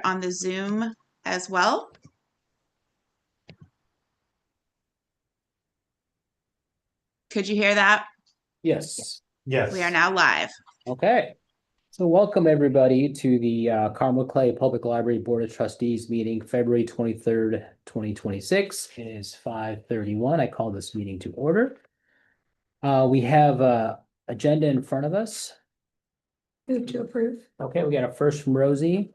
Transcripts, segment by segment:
on the Zoom as well. Could you hear that? Yes. Yes. We are now live. Okay. So welcome everybody to the Carmel Clay Public Library Board of Trustees meeting, February 23rd, 2026. It is 5:31. I call this meeting to order. We have a agenda in front of us. Move to approve. Okay, we got a first from Rosie,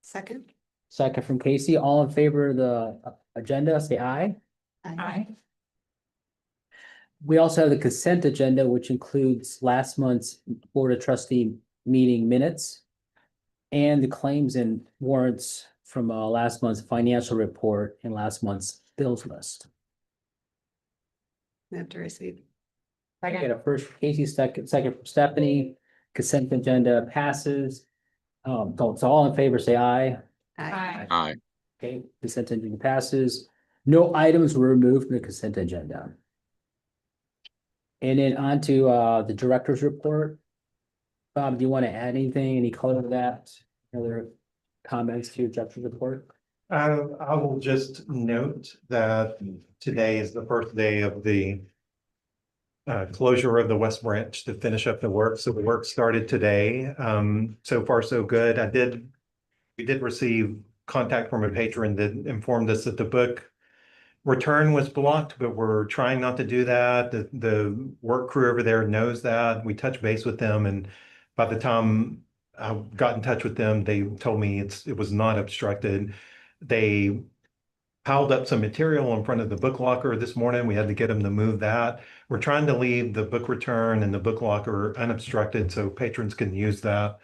Second. second from Casey. All in favor of the agenda, say aye. Aye. We also have the consent agenda, which includes last month's Board of Trustee meeting minutes and the claims and warrants from last month's financial report and last month's bills list. Move to receive. I got a first from Casey, second from Stephanie. Consent agenda passes. So all in favor, say aye. Aye. Aye. Okay, consent agenda passes. No items were removed from the consent agenda. And then on to the director's report. Bob, do you want to add anything, any color to that? Other comments to your director's report? I will just note that today is the first day of the closure of the West Branch to finish up the work. So the work started today. So far, so good. We did receive contact from a patron that informed us that the book return was blocked, but we're trying not to do that. The work crew over there knows that. We touched base with them, and by the time I got in touch with them, they told me it was not obstructed. They piled up some material in front of the book locker this morning. We had to get them to move that. We're trying to leave the book return and the book locker unobstructed so patrons can use that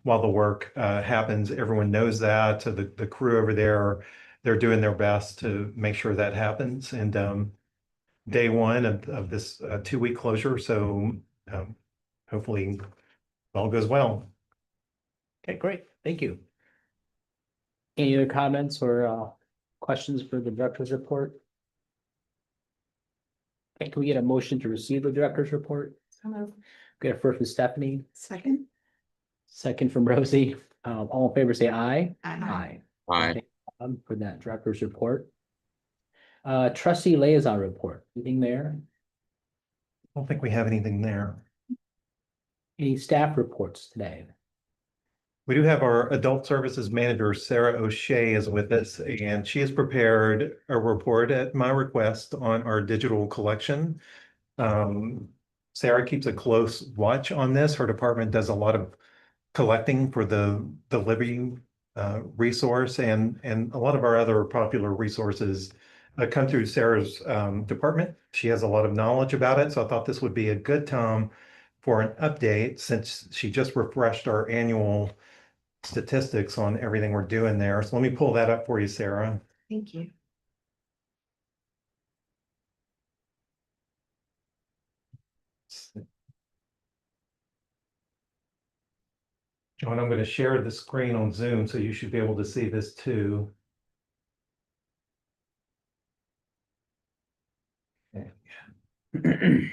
while the work happens. Everyone knows that. So the crew over there, they're doing their best to make sure that happens. And day one of this 2-week closure. So hopefully all goes well. Okay, great. Thank you. Any other comments or questions for the director's report? Okay, can we get a motion to receive the director's report? So move. Get a first from Stephanie, Second. second from Rosie. All in favor, say aye. Aye. Aye. For that director's report. Trustee liaison report, anything there? I don't think we have anything there. Any staff reports today? We do have our adult services manager, Sarah O'Shea, is with us, and she has prepared a report at my request on our digital collection. Sarah keeps a close watch on this. Her department does a lot of collecting for the Libby resource, and a lot of our other popular resources come through Sarah's department. She has a lot of knowledge about it, so I thought this would be a good time for an update since she just refreshed our annual statistics on everything we're doing there. So let me pull that up for you, Sarah. Thank you. John, I'm going to share the screen on Zoom, so you should be able to see this too. Okay.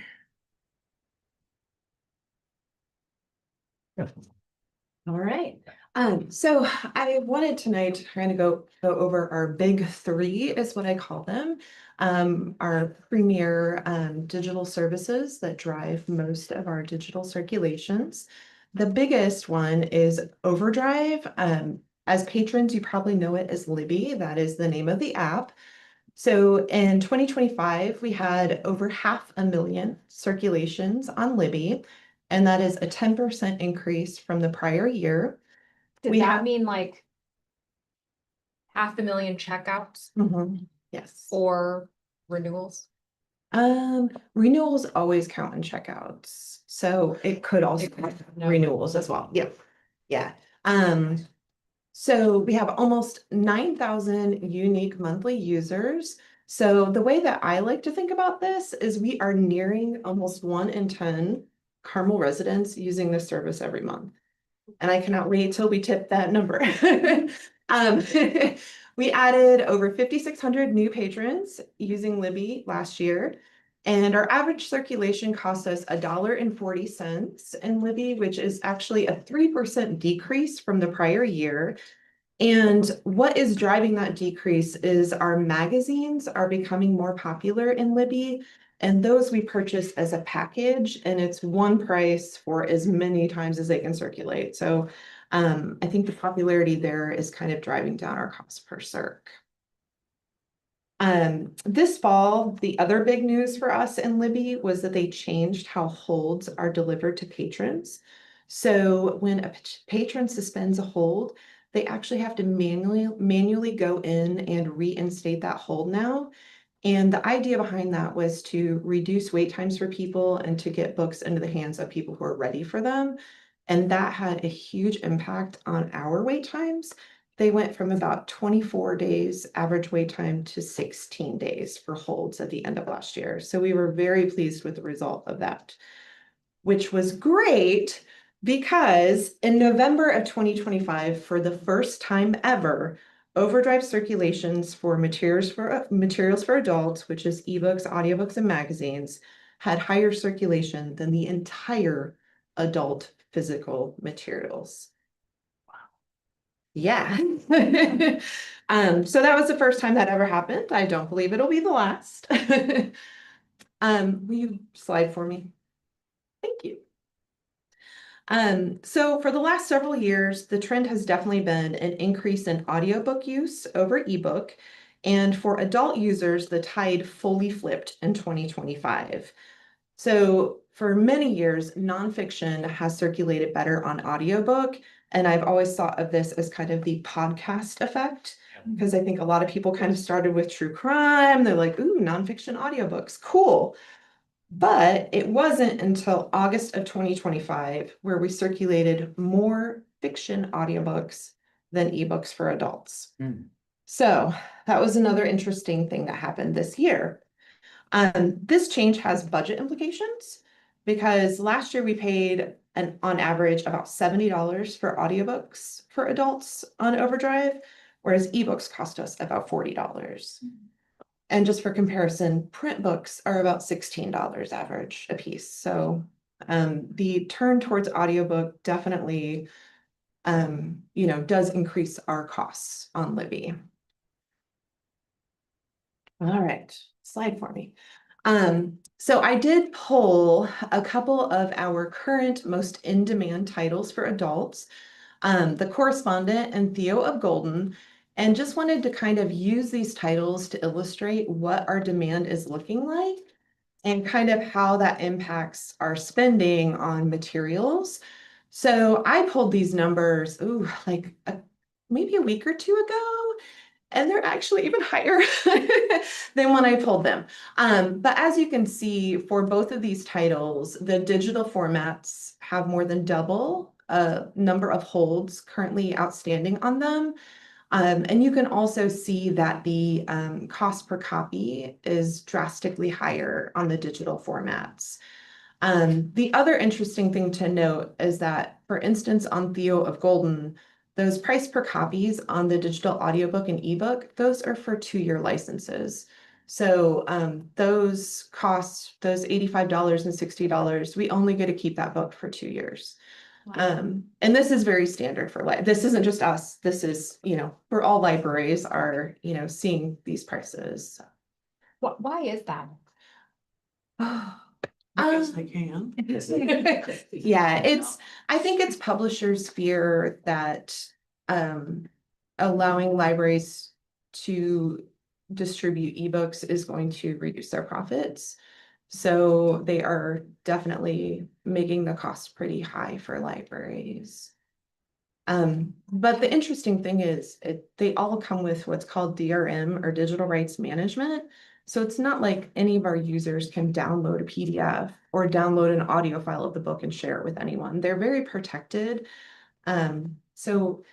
All right. So I wanted tonight to kind of go over our big three, is what I call them. Our premier digital services that drive most of our digital circulations. The biggest one is Overdrive. As patrons, you probably know it as Libby. That is the name of the app. So in 2025, we had over 500,000 circulations on Libby, and that is a 10% increase from the prior year. Does that mean like 500,000 checkouts Yes. or renewals? Renewals always count in checkouts, so it could also count renewals as well. Yep. Yeah. So we have almost 9,000 unique monthly users. So the way that I like to think about this is we are nearing almost 1 in 10 Carmel residents using this service every month. And I cannot wait till we tip that number. We added over 5,600 new patrons using Libby last year. And our average circulation cost us $1.40 in Libby, which is actually a 3% decrease from the prior year. And what is driving that decrease is our magazines are becoming more popular in Libby. And those we purchase as a package, and it's one price for as many times as they can circulate. So I think the popularity there is kind of driving down our cost per circ. This fall, the other big news for us in Libby was that they changed how holds are delivered to patrons. So when a patron suspends a hold, they actually have to manually go in and reinstate that hold now. And the idea behind that was to reduce wait times for people and to get books into the hands of people who are ready for them. And that had a huge impact on our wait times. They went from about 24 days average wait time to 16 days for holds at the end of last year. So we were very pleased with the result of that, which was great because in November of 2025, for the first time ever, Overdrive circulations for materials for adults, which is ebooks, audiobooks, and magazines, had higher circulation than the entire adult physical materials. Yeah. So that was the first time that ever happened. I don't believe it'll be the last. Will you slide for me? Thank you. So for the last several years, the trend has definitely been an increase in audiobook use over ebook. And for adult users, the tide fully flipped in 2025. So for many years, nonfiction has circulated better on audiobook. And I've always thought of this as kind of the podcast effect, because I think a lot of people kind of started with true crime. They're like, ooh, nonfiction audiobooks, cool. But it wasn't until August of 2025 where we circulated more fiction audiobooks than ebooks for adults. So that was another interesting thing that happened this year. This change has budget implications because last year we paid on average about $70 for audiobooks for adults on Overdrive, whereas ebooks cost us about $40. And just for comparison, print books are about $16 average a piece. So the turn towards audiobook definitely does increase our costs on Libby. All right, slide for me. So I did pull a couple of our current most in-demand titles for adults, The Correspondent and Theo of Golden, and just wanted to kind of use these titles to illustrate what our demand is looking like and kind of how that impacts our spending on materials. So I pulled these numbers, maybe a week or two ago, and they're actually even higher than when I pulled them. But as you can see, for both of these titles, the digital formats have more than double number of holds currently outstanding on them. And you can also see that the cost per copy is drastically higher on the digital formats. The other interesting thing to note is that, for instance, on Theo of Golden, those price per copies on the digital audiobook and ebook, those are for 2-year licenses. So those costs, those $85 and $60, we only get to keep that book for 2 years. And this is very standard for this isn't just us. This is, for all libraries are, seeing these prices. Why is that? Because they can. Yeah, I think it's publishers' fear that allowing libraries to distribute ebooks is going to reduce their profits. So they are definitely making the cost pretty high for libraries. But the interesting thing is they all come with what's called DRM or digital rights management. So it's not like any of our users can download a PDF or download an audio file of the book and share it with anyone. They're very protected. So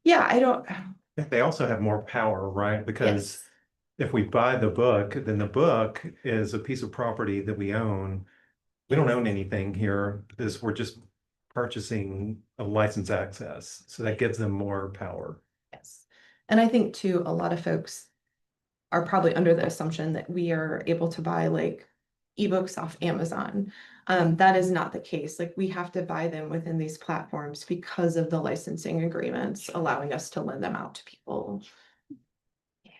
yeah, I don't. They also have more power, right? Because if we buy the book, then the book is a piece of property that we own. We don't own anything here. We're just purchasing a license access. So that gives them more power. Yes. And I think too, a lot of folks are probably under the assumption that we are able to buy like ebooks off Amazon. That is not the case. Like we have to buy them within these platforms because of the licensing agreements allowing us to lend them out to people. Yeah.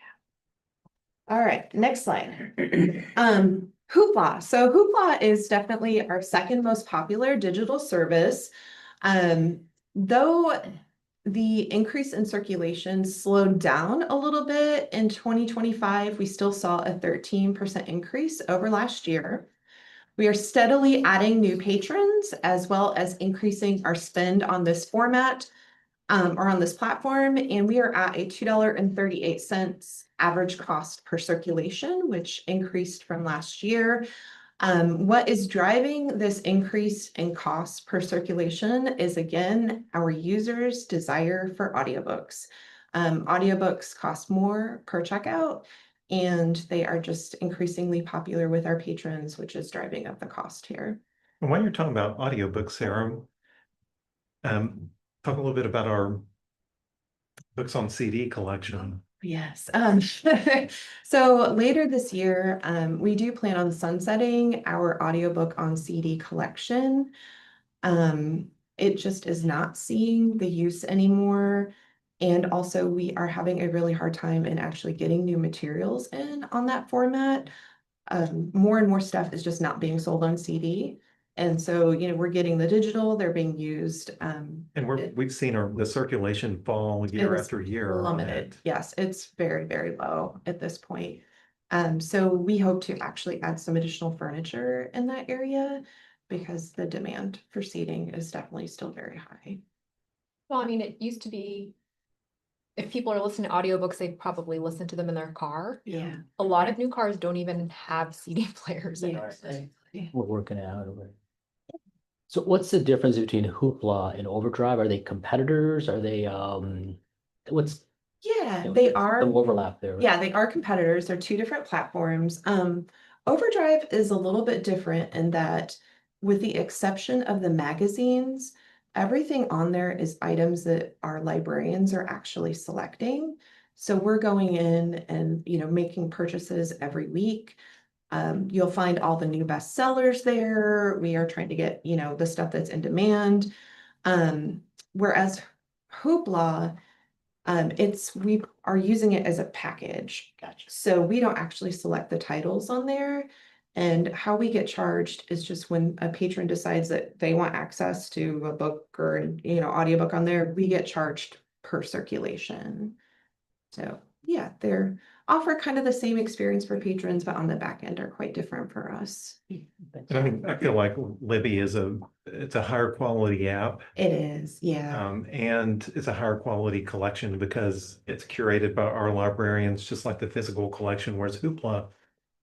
All right, next slide. Hoopla. So Hoopla is definitely our second most popular digital service. Though the increase in circulation slowed down a little bit in 2025, we still saw a 13% increase over last year. We are steadily adding new patrons as well as increasing our spend on this format or on this platform, and we are at a $2.38 average cost per circulation, which increased from last year. What is driving this increase in cost per circulation is again our users' desire for audiobooks. Audiobooks cost more per checkout, and they are just increasingly popular with our patrons, which is driving up the cost here. And while you're talking about audiobooks, Sarah, talk a little bit about our books on CD collection. Yes. So later this year, we do plan on sunsetting our audiobook on CD collection. It just is not seeing the use anymore. And also we are having a really hard time in actually getting new materials in on that format. More and more stuff is just not being sold on CD. And so, we're getting the digital, they're being used. And we've seen the circulation fall year It's after year on plummeted. it. Yes, it's very, very low at this point. So we hope to actually add some additional furniture in that area because the demand for seating is definitely still very high. Well, I mean, it used to be, if people are listening to audiobooks, they probably listen to them in their car. Yeah. A lot of new cars don't even have CD players in Yeah, it. exactly. We're working it out over. So what's the difference between Hoopla and Overdrive? Are they competitors? Are they, what's Yeah, the they are. overlap there? Yeah, they are competitors. They're two different platforms. Overdrive is a little bit different in that, with the exception of the magazines, everything on there is items that our librarians are actually selecting. So we're going in and, making purchases every week. You'll find all the new bestsellers there. We are trying to get, the stuff that's in demand. Whereas Hoopla, we are using it as a package. Gotcha. So we don't actually select the titles on there. And how we get charged is just when a patron decides that they want access to a book or, audiobook on there, we get charged per circulation. So yeah, they're offer kind of the same experience for patrons, but on the back end are quite different for us. And I mean, I feel like Libby it's a higher quality app. It is, yeah. And it's a higher quality collection because it's curated by our librarians, just like the physical collection, whereas Hoopla,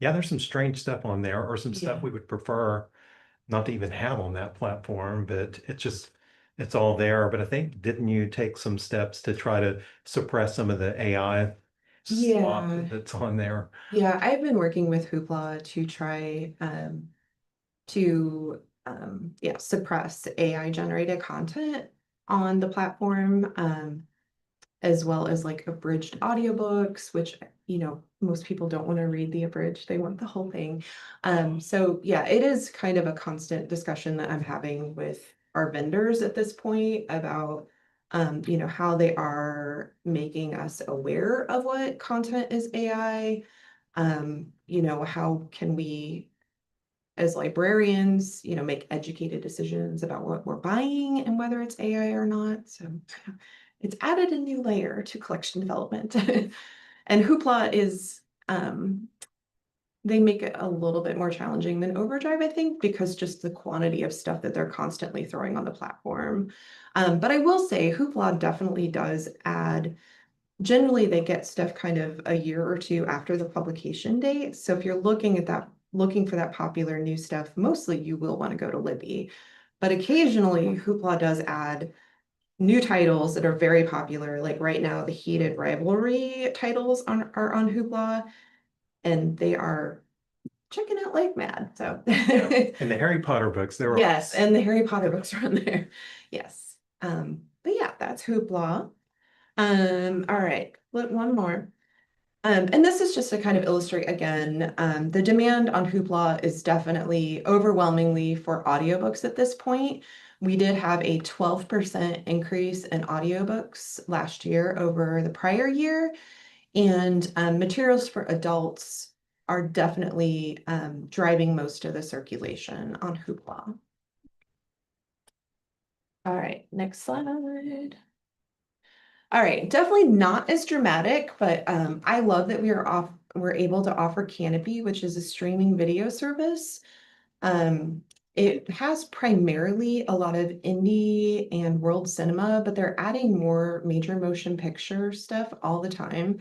yeah, there's some strange stuff on there or some stuff Yeah. we would prefer not to even have on that platform, but it's all there. But I think, didn't you take some steps to try to suppress some of the AI slop Yeah. that's on there? Yeah, I've been working with Hoopla to try to suppress AI generated content on the platform, as well as like abridged audiobooks, which most people don't want to read the abridged, they want the whole thing. So yeah, it is kind of a constant discussion that I'm having with our vendors at this point about how they are making us aware of what content is AI. How can we as librarians, make educated decisions about what we're buying and whether it's AI or not. So it's added a new layer to collection development. And Hoopla is, they make it a little bit more challenging than Overdrive, I think, because just the quantity of stuff that they're constantly throwing on the platform. But I will say Hoopla definitely does add. Generally, they get stuff kind of a year or two after the publication date. So if you're looking for that popular new stuff, mostly you will want to go to Libby. But occasionally Hoopla does add new titles that are very popular. Like right now, the Heated Rivalry titles are on Hoopla, and they are checking out like mad. So And the Harry Potter books, there are. yes, and the Harry Potter books are on there. Yes. But yeah, that's Hoopla. All right, one more. And this is just to kind of illustrate again, the demand on Hoopla is definitely overwhelmingly for audiobooks at this point. We did have a 12% increase in audiobooks last year over the prior year. And materials for adults are definitely driving most of the circulation on Hoopla. All right, next slide. All right, definitely not as dramatic, but I love that we're able to offer Canopy, which is a streaming video service. It has primarily a lot of indie and world cinema, but they're adding more major motion picture stuff all the time.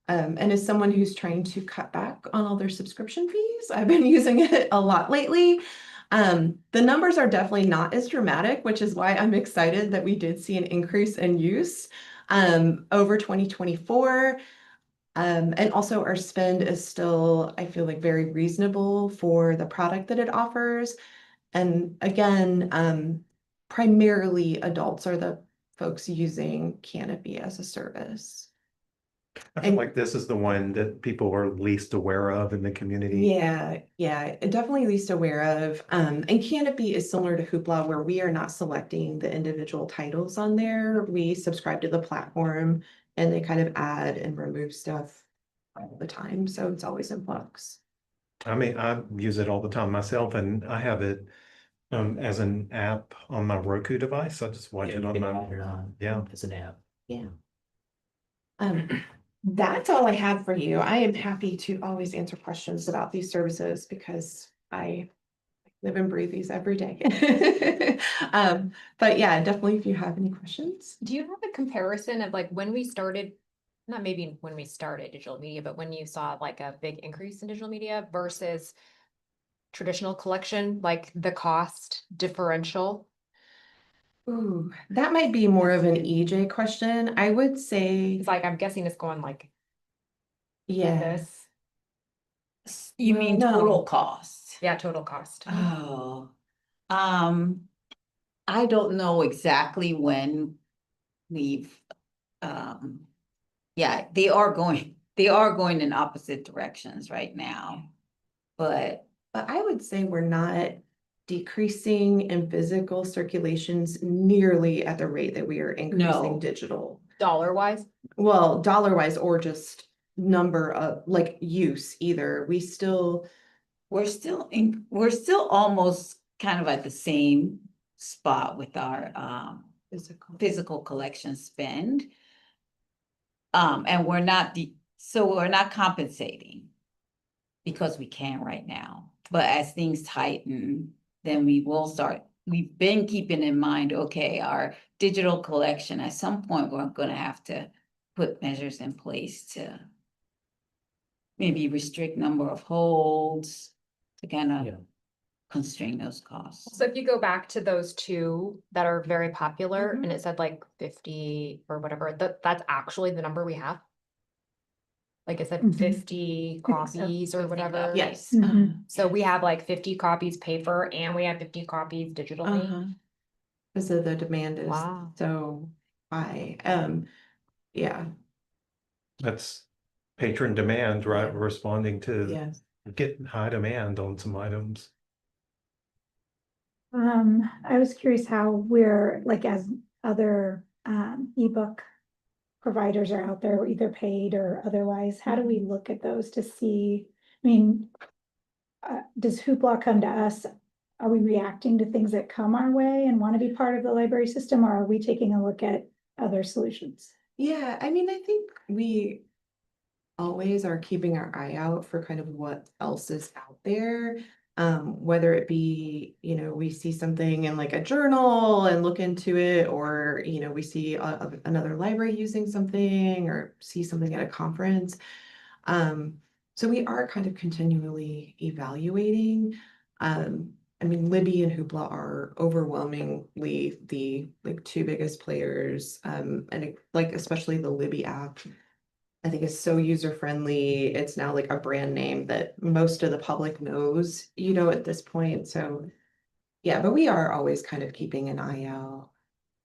And as someone who's trying to cut back on all their subscription fees, I've been using it a lot lately. The numbers are definitely not as dramatic, which is why I'm excited that we did see an increase in use over 2024. And also our spend is still, I feel like, very reasonable for the product that it offers. And again, primarily adults are the folks using Canopy as a service. I feel like this is the one that people are least aware of in the community. Yeah, definitely least aware of. And Canopy is similar to Hoopla, where we are not selecting the individual titles on there. We subscribe to the platform and they kind of add and remove stuff all the time. So it's always in flux. I mean, I use it all the time myself, and I have it as an app on my Roku device. I just watch Yeah, it you on can my, add it on. yeah. It's an app. Yeah. That's all I have for you. I am happy to always answer questions about these services because I live and breathe these every day. But yeah, definitely if you have any questions. Do you have a comparison of like when we started, not maybe when we started digital media, but when you saw like a big increase in digital media versus traditional collection, like the cost differential? Ooh, that might be more of an EJ question. I would say, It's like, I'm guessing it's going like yeah. this. You Well, mean no. total cost? Yeah, total cost. Oh, I don't know exactly when we've, yeah, they are going in opposite directions right now. But But I would say we're not decreasing in physical circulations nearly at the rate that we are increasing No. digital. Dollar wise? Well, dollar wise or just number of like use either. We still, we're still almost kind of at the same spot with our physical collection spend. And we're not compensating because we can right now. But as things tighten, then we will start. We've been keeping in mind, okay, our digital collection, at some point, we're gonna have to put measures in place to maybe restrict number of holds to kind Yeah. of constrain those costs. So if you go back to those two that are very popular Mhm. and it said like 50 or whatever, that's actually the number we have. Like it said Mhm. 50 copies or 50 whatever. yes. Mhm. So we have like 50 copies paper and we have 50 copies digitally. Uh-huh. Because of the demand is Wow. so high. Yeah, That's patron demand, right? Yeah. Responding to yes. get high demand on some items. I was curious how we're like as other ebook providers are out there, either paid or otherwise, how do we look at those to see? I mean, does Hoopla come to us? Are we reacting to things that come our way and want to be part of the library system, or are we taking a look at other solutions? Yeah, I mean, I think we always are keeping our eye out for kind of what else is out there. Whether it be, we see something in like a journal and look into it, or, we see another library using something or see something at a conference. So we are kind of continually evaluating. I mean, Libby and Hoopla are overwhelmingly the like two biggest players. Like especially the Libby app, I think is so user friendly. It's now like a brand name that most of the public knows, at this point. So yeah, but we are always kind of keeping an eye out.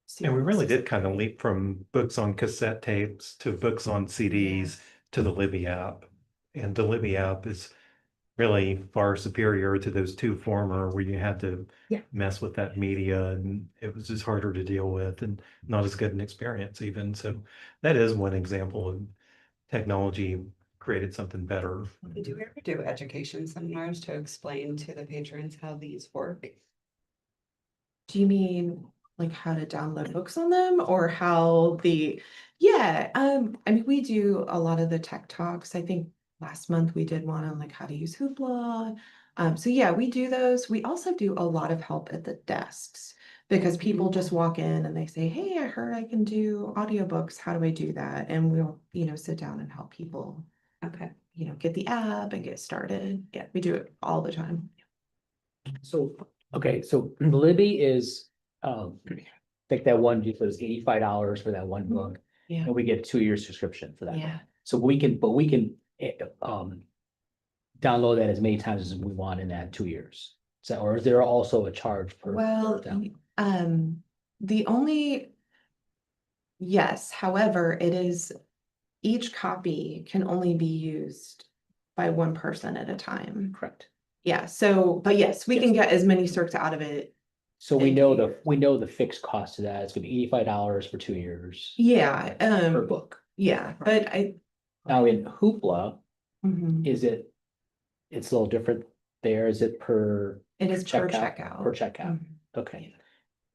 See And we what really else is did kind of leap from books on cassette tapes to books on CDs to the Libby app. And the Libby app is really far superior to those two former where you had to Yeah. mess with that media and it was just harder to deal with and not as good an experience even. So that is one example of technology created something better. Do we ever do education seminars to explain to the patrons how these work? Do you mean like how to download books on them or how yeah, I mean, we do a lot of the tech talks. I think last month we did one on like how to use Hoopla. So yeah, we do those. We also do a lot of help at the desks because people just walk in and they say, hey, I heard I can do audiobooks. How do I do that? And we'll, sit down and help people, Okay. get the app and get started. Yeah, we do it all the time. So, okay, so Libby is, like that one, it was $85 for that one book. Yeah. And we get a 2-year subscription for that. Yeah. So we can download that as many times as we want in that 2 years. So, or is there also a charge per? Well, the only, yes, however, it is, each copy can only be used by one person at a time. Correct. Yeah, so, but yes, we can get as many certs out of it. So we know the fixed cost of that. It's gonna be $85 for 2 years Yeah, per book. yeah, but Now in Hoopla, mhm, it's a little different there. Is it per it is per checkout? checkout. Per checkout. Mhm. Okay.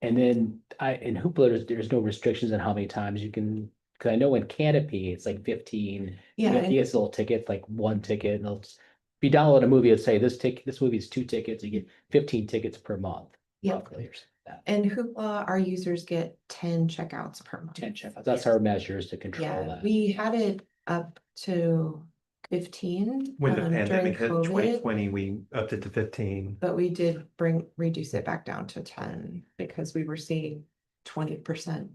And then in Hoopla, there's no restrictions on how many times you can, because I know in Canopy, it's like 15. Yeah, You and- get this little ticket, like one ticket, and if you download a movie, it'll say this movie is 2 tickets, you get 15 tickets per month. Yep. Roughly or something like that. And Hoopla, our users get 10 checkouts per month. 10 checkouts. That's Yes. our measures to control Yeah, that. we had it up to 15 When the during pandemic hit COVID, 2020, we upped it to 15. but we did reduce it back down to 10 because we were seeing 20%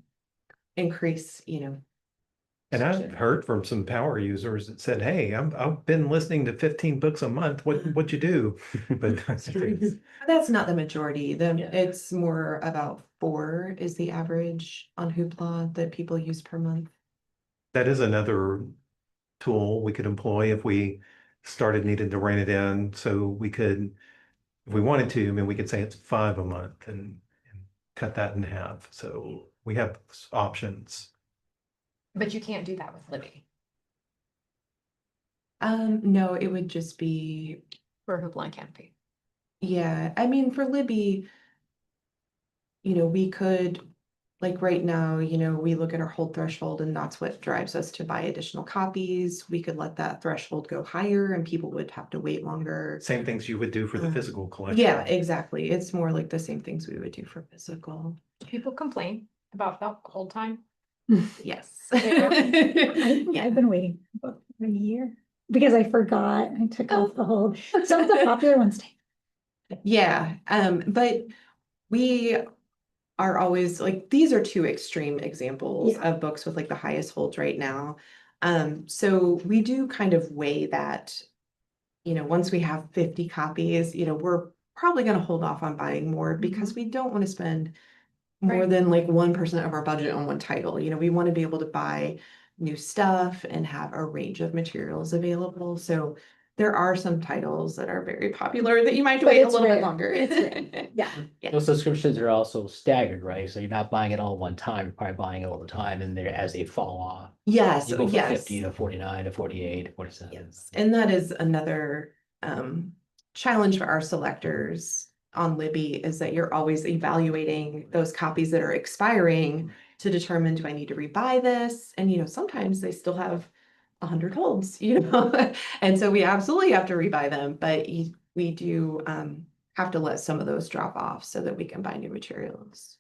increase, And I've heard from some power users that said, hey, I've been listening to 15 books a month. What you do? But But that's not the majority. Yeah. It's more about 4 is the average on Hoopla that people use per month. that is another tool we could employ if we started needing to rein it in. So we could, if we wanted to, I mean, we could say it's 5 a month and cut that in half. So we have options. But you can't do that with Libby No, it would just be, for Hoopla and Canopy. yeah, I mean, for Libby, we could, like right now, we look at our hold threshold and that's what drives us to buy additional copies. We could let that threshold go higher and people would have to wait longer. Same things you would do for the Uh, physical collection. Yeah, exactly. It's more like the same things we would do for physical. People complain about the hold time. Yes. I've been waiting for a year because I forgot, I took off the hold. Some of the popular ones take. Yeah, but we are always like, these are 2 extreme examples Yeah. of books with like the highest holds right now. So we do kind of weigh that, once we have 50 copies, we're probably going to hold off on buying more because we don't want to spend more Right. than like 1% of our budget on one title. We want to be able to buy new stuff and have a range of materials available. So there are some titles that are very popular that you might have to But wait a it's little bit rare. longer. It's rare. Yeah. Yeah. Those subscriptions are also staggered, right? So you're not buying it all one time, you're probably buying it over time and they're as they fall off. Yes, You go from yes. 50 to 49 to 48 to 47. Yes, and that is another challenge for our selectors on Libby is that you're always evaluating those copies that are expiring to determine, do I need to rebuy this? And sometimes they still have 100 holds, and so we absolutely have to rebuy them, but we do have to let some of those drop off so that we can buy new materials.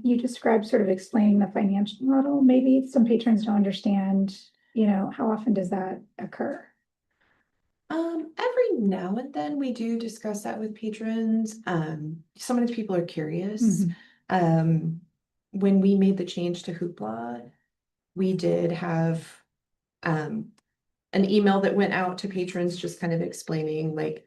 You described sort of explaining the financial model. Maybe some patrons don't understand, how often does that occur? Every now and then we do discuss that with patrons. Sometimes people are curious. When we made the change to Hoopla, we did have an email that went out to patrons just kind of explaining like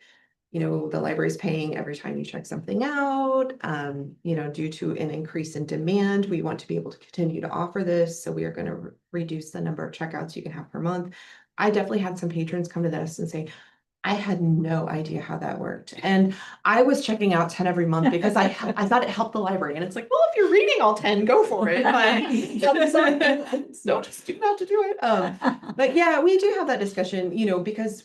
the library's paying every time you check something out. Due to an increase in demand, we want to be able to continue to offer this. So we are going to reduce the number of checkouts you can have per month. I definitely had some patrons come to this and say, I had no idea how that worked. And I was checking out 10 every month because I thought it helped the library. And it's like, well, if you're reading all 10, go for it. But no, just do not to do it. But yeah, we do have that discussion, because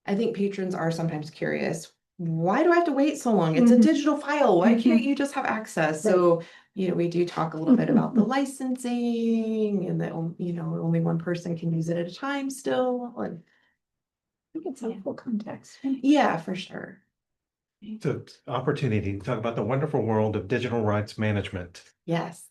I think patrons are sometimes curious. Why do I have to wait so long? It's a digital file. Why can't you just have access? So, we do talk a little bit about the licensing and that, only one person can use it at a time still. And I think it's helpful context. yeah, for sure. The opportunity to talk about the wonderful world of digital rights management. Yes.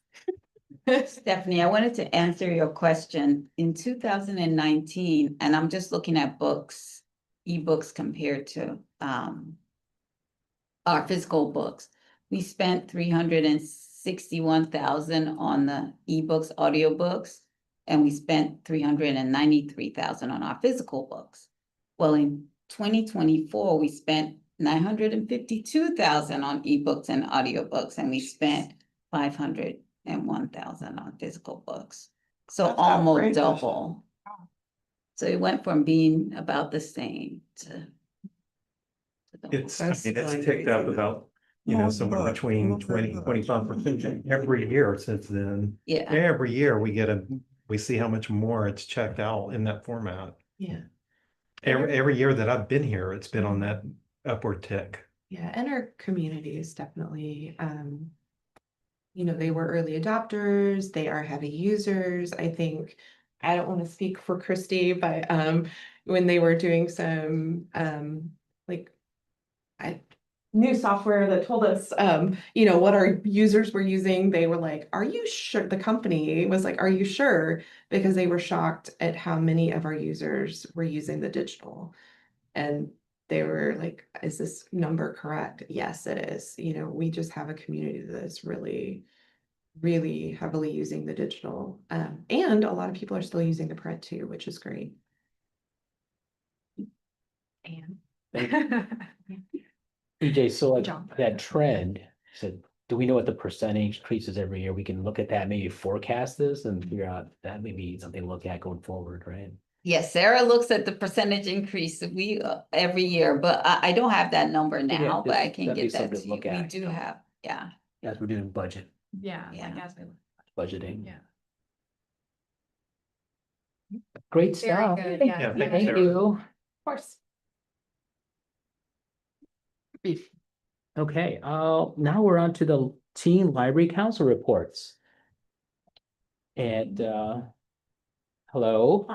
Stephanie, I wanted to answer your question. In 2019, and I'm just looking at books, ebooks compared to our physical books, we spent 361,000 on the ebooks, audiobooks, and we spent 393,000 on our physical books. Well, in 2024, we spent 952,000 on ebooks and audiobooks, and we spent 501,000 on physical books. So That's almost outrageous. double. So it went from being about the same to double. It's That's going ticked up crazy. about, somewhere between 20-25% every year since then. Yeah, Every year we see how much more it's checked out in that format. Yeah. Every year that I've been here, it's been on that upward tick. Yeah. And our community is definitely, they were early adopters. They are heavy users. I think, I don't want to speak for Christy, but when they were doing some new software that told us, what our users were using, they were like, are you sure? The company was like, are you sure? Because they were shocked at how many of our users were using the digital. And they were like, is this number correct? Yes, it is. We just have a community that's really, really heavily using the digital. And a lot of people are still using the print too, which is great. And EJ, so like job. that trend, so do we know what the percentage increases every year? We can look at that, maybe forecast this and figure out that may be something to look at going forward, right? yes, Sarah looks at the percentage increase every year, but I don't have that number now, but I can that'd be get that something to to you. look We at. do have, yeah. As we're doing budget, Yeah, Yeah. as we budgeting. Yeah. Great Very stuff. good, Yeah, yeah. thank Thank Sarah. you. Of course. Okay, now we're on to the teen library council reports. And hello.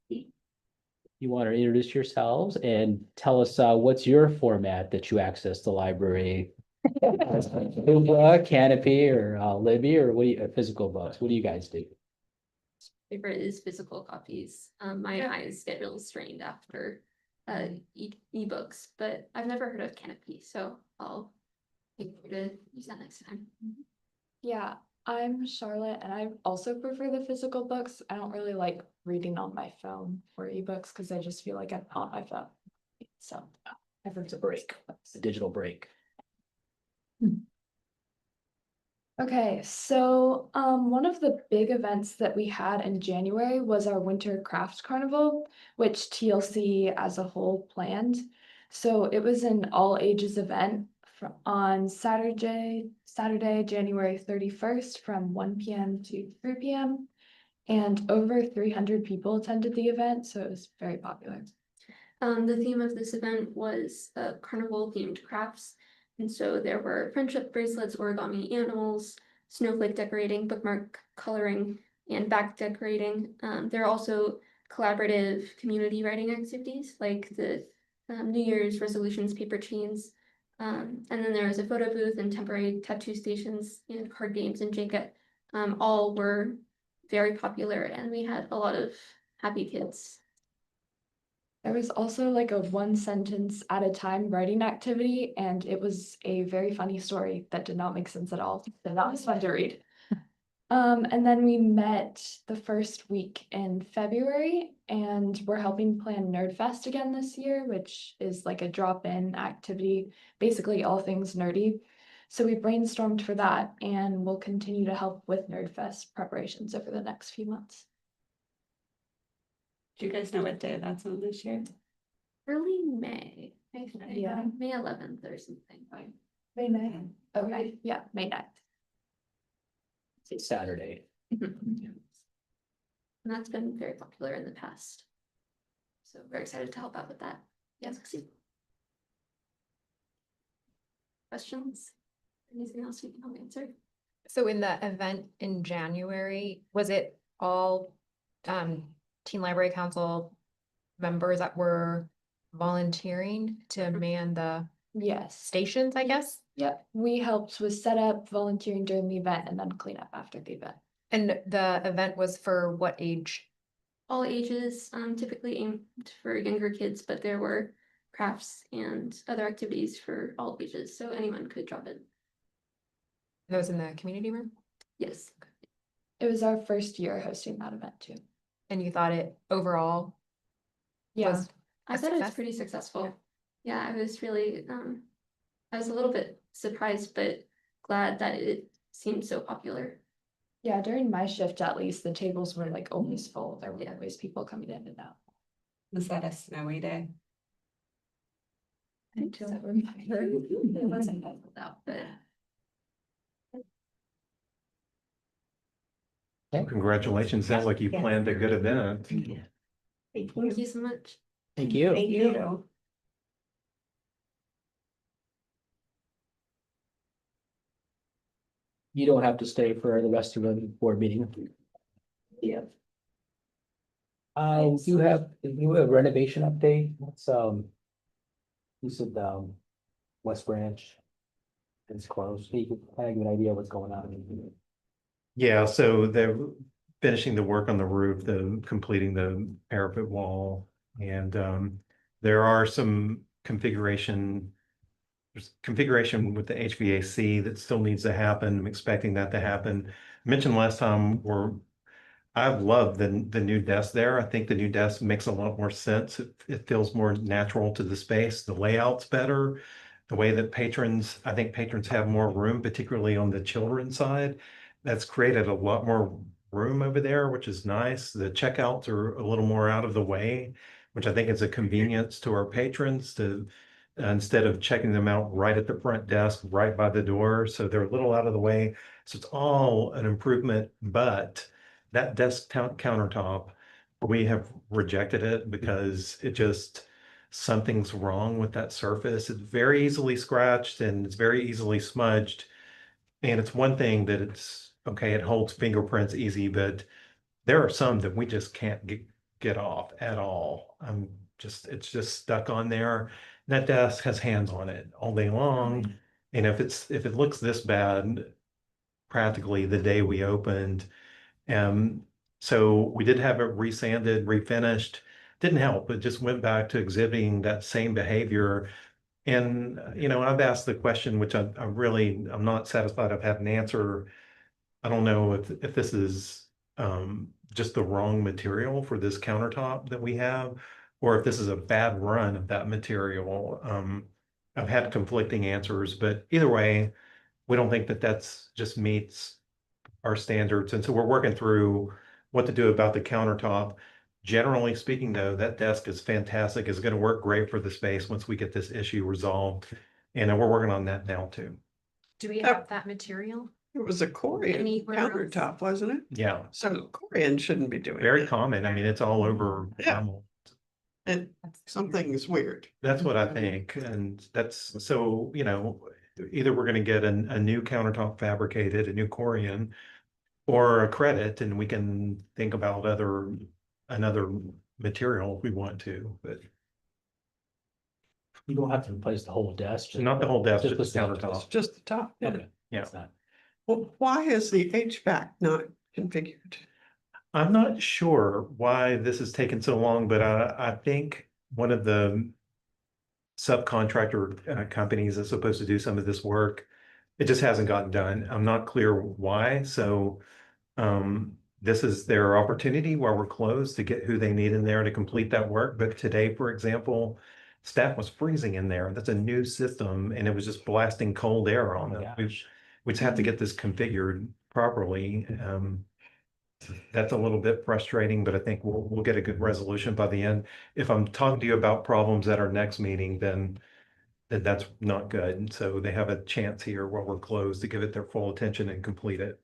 You want to introduce yourselves and tell us what's your format that you access the library? Canopy or Libby, or what do you, physical books? What do you guys do? Favorite is physical copies. My eyes get real strained after ebooks, but I've never heard of Canopy, so I'll make sure to use that next time. Yeah, I'm Charlotte and I also prefer the physical books. I don't really like reading on my phone or ebooks because I just feel like I'm on my phone. So It's a break, it's a digital break. okay, so one of the big events that we had in January was our Winter Craft Carnival, which TLC as a whole planned. So it was an all ages event on Saturday, January 31st from 1 p.m. to 3 p.m. And over 300 people attended the event, so it was very popular. The theme of this event was carnival themed crafts. And so there were friendship bracelets, origami animals, snowflake decorating, bookmark coloring, and back decorating. There are also collaborative community writing activities like the New Year's resolutions, paper chains. And then there was a photo booth and temporary tattoo stations and card games and Jenga. All were very popular and we had a lot of happy kids. There was also like a one sentence at a time writing activity, and it was a very funny story that did not make sense at all. So that was fun to read. And then we met the first week in February, and we're helping plan NerdFest again this year, which is like a drop-in activity, basically all things nerdy. So we brainstormed for that, and we'll continue to help with NerdFest preparations over the next few months. Do you guys know what day that's on this year? Early May, I think, Yeah. May 11th or something. May 9th. Okay, yeah, May 9th. It's Saturday. And that's been very popular in the past. So very excited to help out with that. Yes. Questions? Anything else you can help answer? So in the event in January, was it all Teen Library Council members that were volunteering to man the Yes. stations, I guess? Yeah, we helped with setup, volunteering during the event, and then cleanup after the event. And the event was for what age? All ages, typically aimed for younger kids, but there were crafts and other activities for all ages, so anyone could drop in. That was in the community room? Yes. It was our first year hosting that event too. And you thought it overall Yeah. was I a thought it was success? pretty successful. Yeah, I was really, I was a little bit surprised, but glad that it seemed so popular. Yeah, during my shift at least, the tables were like always full. There were Yeah. always people coming in and out. Was that a snowy day? I don't remember. It wasn't out, but Congratulations. Sounds like you planned a good event. thank you so much. Thank you. Thank you. You don't have to stay for the rest of the board meeting. Yeah. You have a renovation update? What's, you said, West Branch is closed. So you can kind of get an idea what's going on. Yeah, so they're finishing the work on the roof, completing the parapet wall. And there are some there's configuration with the HVAC that still needs to happen. I'm expecting that to happen. I mentioned last time I've loved the new desk there. I think the new desk makes a lot more sense. It feels more natural to the space. The layout's better. The way that I think patrons have more room, particularly on the children's side. That's created a lot more room over there, which is nice. The checkouts are a little more out of the way, which I think is a convenience to our patrons to instead of checking them out right at the front desk, right by the door. So they're a little out of the way. So it's all an improvement, but that desk countertop, we have rejected it because something's wrong with that surface. It's very easily scratched and it's very easily smudged. And it's one thing that it holds fingerprints easy, but there are some that we just can't get off at all. It's just stuck on there. That desk has hands on it all day long. And if it looks this bad, practically the day we opened, so we did have it resanded, refinished. Didn't help. It just went back to exhibiting that same behavior. And, I've asked the question, which I'm not satisfied I've had an answer. I don't know if this is just the wrong material for this countertop that we have, or if this is a bad run of that material. I've had conflicting answers, but either way, we don't think that that's just meets our standards. And so we're working through what to do about the countertop. Generally speaking, though, that desk is fantastic. It's going to work great for the space once we get this issue resolved. And we're working on that now too. Do we have that material? It was a Corian Anywhere else? countertop, wasn't it? Yeah, So Corian shouldn't be doing very it. common. I mean, it's all over. Yeah. And something's weird. That's what I think. And that's so, either we're going to get a new countertop fabricated, a new Corian, or a credit, and we can think about another material if we want to, but You don't have to replace the whole desk. not the whole desk, just the the countertop. It's just the top. Yeah. Okay. Yeah. It's not. Well, why is the HVAC not configured? I'm not sure why this has taken so long, but I think one of the subcontractor companies is supposed to do some of this work. It just hasn't gotten done. I'm not clear why. So This is their opportunity while we're closed to get who they need in there to complete that work. But today, for example, staff was freezing in there. That's a new system and it was just blasting cold air on Oh my them. gosh. We just have to get this configured properly. That's a little bit frustrating, but I think we'll get a good resolution by the end. If I'm talking to you about problems at our next meeting, then that's not good. And so they have a chance here while we're closed to give it their full attention and complete it.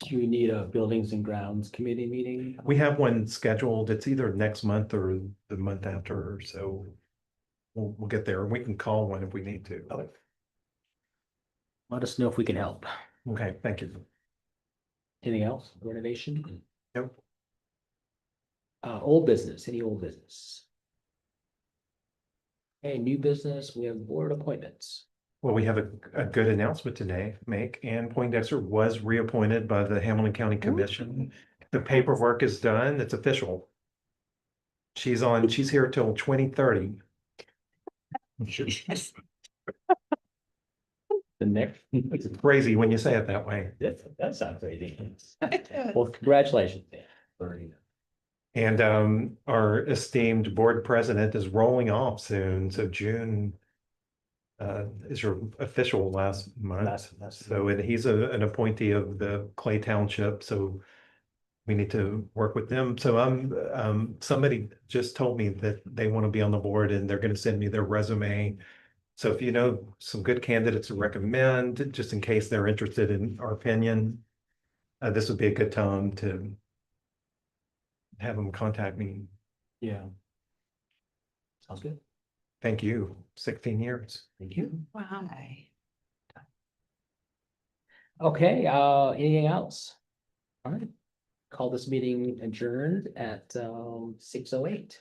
Do you need a buildings and grounds committee meeting? We have one scheduled. It's either next month or the month after, so we'll get there. We can call one if we need to. Let us know if we can help. Okay, thank you. Anything else? Renovation? Nope. Old business, any old business? Okay, new business, we have board appointments. Well, we have a good announcement today to make. Ann Poindexter was reappointed by the Hamilton County Commission. The paperwork is done. It's official. She's here till 2030. The next. It's crazy when you say it that way. That sounds crazy. Well, congratulations, Dan. And our esteemed board president is rolling off soon. So June is your official last month. So and he's an appointee of the Clay Township. So we need to work with them. So somebody just told me that they want to be on the board and they're going to send me their resume. So if you know some good candidates to recommend, just in case they're interested in our opinion, this would be a good time to have them contact me. Yeah. Sounds good. Thank you. 16 years. Thank you. Wow. Okay, anything else? All right. Call this meeting adjourned at 6:08.